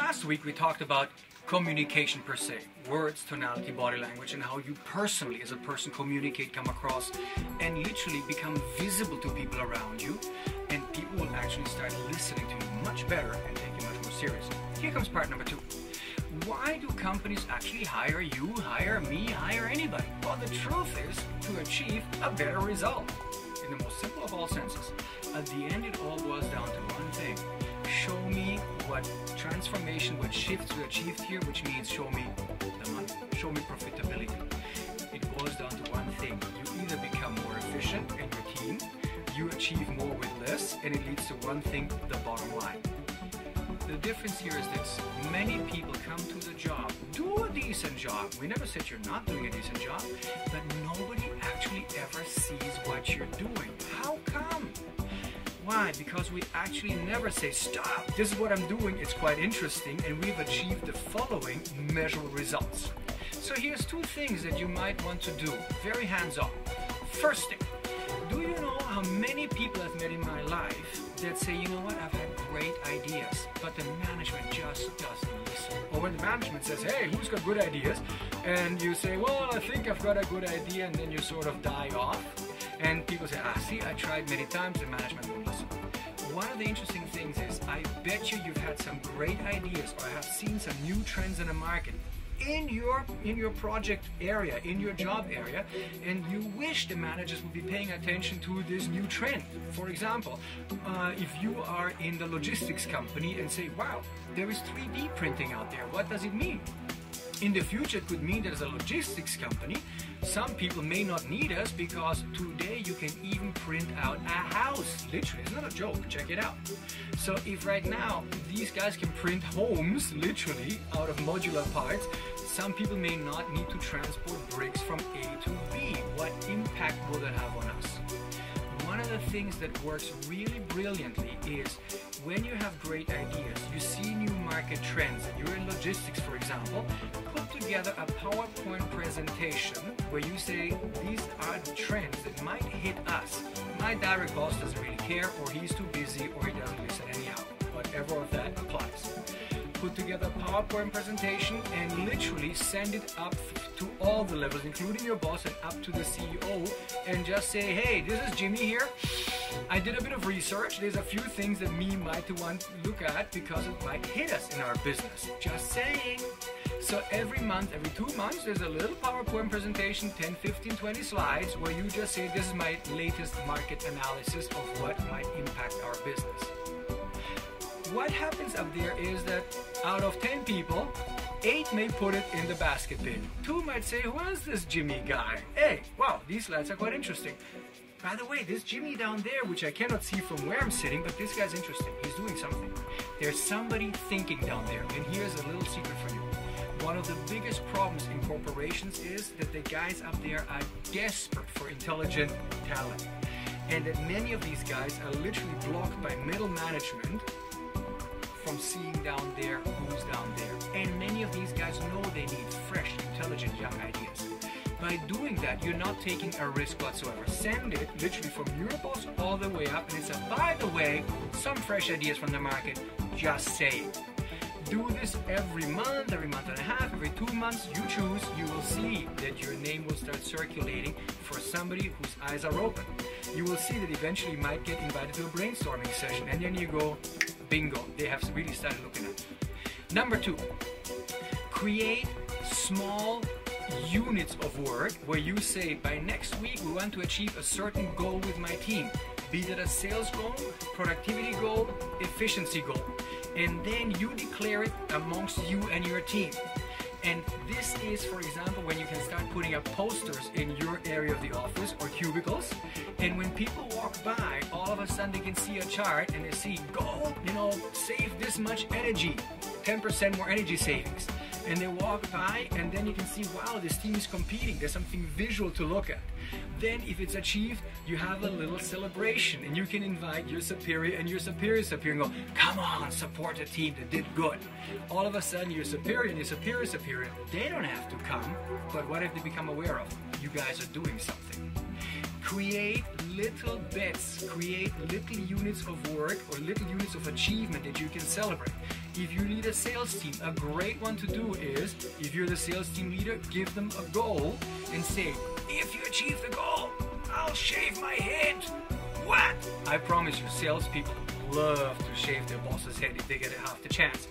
Last week we talked about communication per se, words, tonality, body language, and how you personally as a person communicate, come across, and literally become visible to people around you, and people will actually start listening to you much better and take you much more seriously. Here comes part number 2. Why do companies actually hire you, hire me, hire anybody? Well, the truth is to achieve a better result. In the most simple of all senses. At the end, it all boils down to one thing. Show me what transformation, what shifts you achieved here, which means show me the money, show me profitability. It boils down to one thing. You either become more efficient in your team, you achieve more with less, and it leads to one thing, the bottom line. The difference here is this. Many people come to the job, do a decent job. We never said you're not doing a decent job, but nobody actually ever sees what you're doing. How come? Why? Because we actually never say, stop, this is what I'm doing, it's quite interesting, and we've achieved the following measurable results. So here's 2 things that you might want to do, very hands-on. First thing, do you know how many people I've met in my life that say, you know what, I've had great ideas, but the management just doesn't listen. Or when the management says, hey, who's got good ideas? And you say, well, I think I've got a good idea, and then you sort of die off. And people say, see, I tried many times, the management won't listen. One of the interesting things is, I bet you've had some great ideas, or have seen some new trends in the market in your project area, in your job area, and you wish the managers would be paying attention to this new trend. For example, if you are in the logistics company and say, wow, there is 3D printing out there, what does it mean? In the future, it could mean that as a logistics company, some people may not need us because today you can even print out a house. Literally, it's not a joke, check it out. So if right now these guys can print homes, literally, out of modular parts, some people may not need to transport bricks from A to B. What impact will that have on us? One of the things that works really brilliantly is when you have great ideas, you see new market trends, and you're in logistics, for example, put together a PowerPoint presentation where you say, these are the trends that might hit us. My direct boss doesn't really care, or he's too busy, or he doesn't listen anyhow. Whatever of that applies. Put together a PowerPoint presentation and literally send it up to all the levels, including your boss and up to the CEO, and just say, hey, this is Jimmy here. I did a bit of research. There's a few things that me might want to look at because it might hit us in our business. Just saying. So every month, every 2 months, there's a little PowerPoint presentation, 10, 15, 20 slides, where you just say, this is my latest market analysis of what might impact our business. What happens up there is that out of 10 people, 8 may put it in the basket bin. 2 might say, who is this Jimmy guy? Hey, wow, these slides are quite interesting. By the way, this Jimmy down there, which I cannot see from where I'm sitting, but this guy's interesting. He's doing something. There's somebody thinking down there, and here's a little secret for you. One of the biggest problems in corporations is that the guys up there are desperate for intelligent talent. And that many of these guys are literally blocked by middle management from seeing down there who's down there. And many of these guys know they need fresh, intelligent, young ideas. By doing that, you're not taking a risk whatsoever. Send it literally from your boss all the way up, and it's a, by the way, some fresh ideas from the market, just say it. Do this every month and a half, every 2 months, you choose, you will see that your name will start circulating for somebody whose eyes are open. You will see that eventually you might get invited to a brainstorming session, and then you go, bingo, they have really started looking at it. Number 2, create small units of work where you say, by next week we want to achieve a certain goal with my team. Be that a sales goal, productivity goal, efficiency goal. And then you declare it amongst you and your team. And this is, for example, when you can start putting up posters in your area of the office or cubicles. And when people walk by, all of a sudden they can see a chart and they see, go, save this much energy, 10% more energy savings. And they walk by, and then you can see, wow, this team is competing. There's something visual to look at. Then if it's achieved, you have a little celebration, and you can invite your superior and your superior's superior and go, come on, support the team that did good. All of a sudden, your superior and your superior's superior, they don't have to come, but what if they become aware of? You guys are doing something. Create little bits, create little units of work or little units of achievement that you can celebrate. If you lead a sales team, a great one to do is, if you're the sales team leader, give them a goal and say, if you achieve the goal, I'll shave my head. What? I promise you, salespeople love to shave their boss's head if they get half the chance.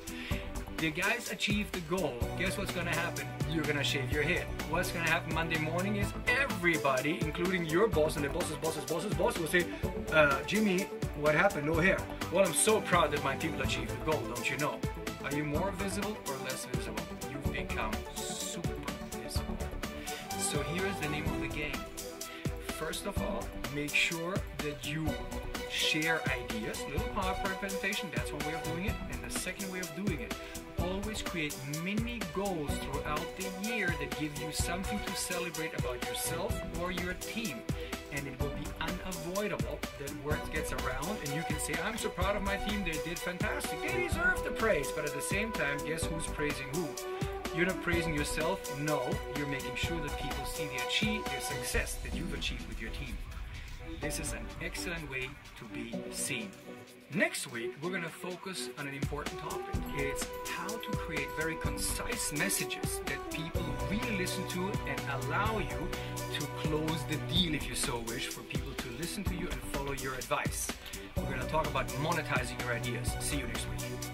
The guys achieve the goal, guess what's gonna happen? You're gonna shave your head. What's gonna happen Monday morning is everybody, including your boss and the boss's boss will say, Jimmy, what happened? No hair. Well, I'm so proud that my people achieved the goal, don't you know? Are you more visible or less visible? You've become super visible. So here's the name of the game. First of all, make sure that you share ideas, little PowerPoint presentation, that's one way of doing it. And the second way of doing it, always create mini goals throughout the year that give you something to celebrate about yourself or your team. And it will be unavoidable that word gets around and you can say, I'm so proud of my team, they did fantastic, they deserve the praise. But at the same time, guess who's praising who? You're not praising yourself, no, you're making sure that people see the success that you've achieved with your team. This is an excellent way to be seen. Next week, we're going to focus on an important topic. It's how to create very concise messages that people really listen to and allow you to close the deal, if you so wish, for people to listen to you and follow your advice. We're going to talk about monetizing your ideas. See you next week.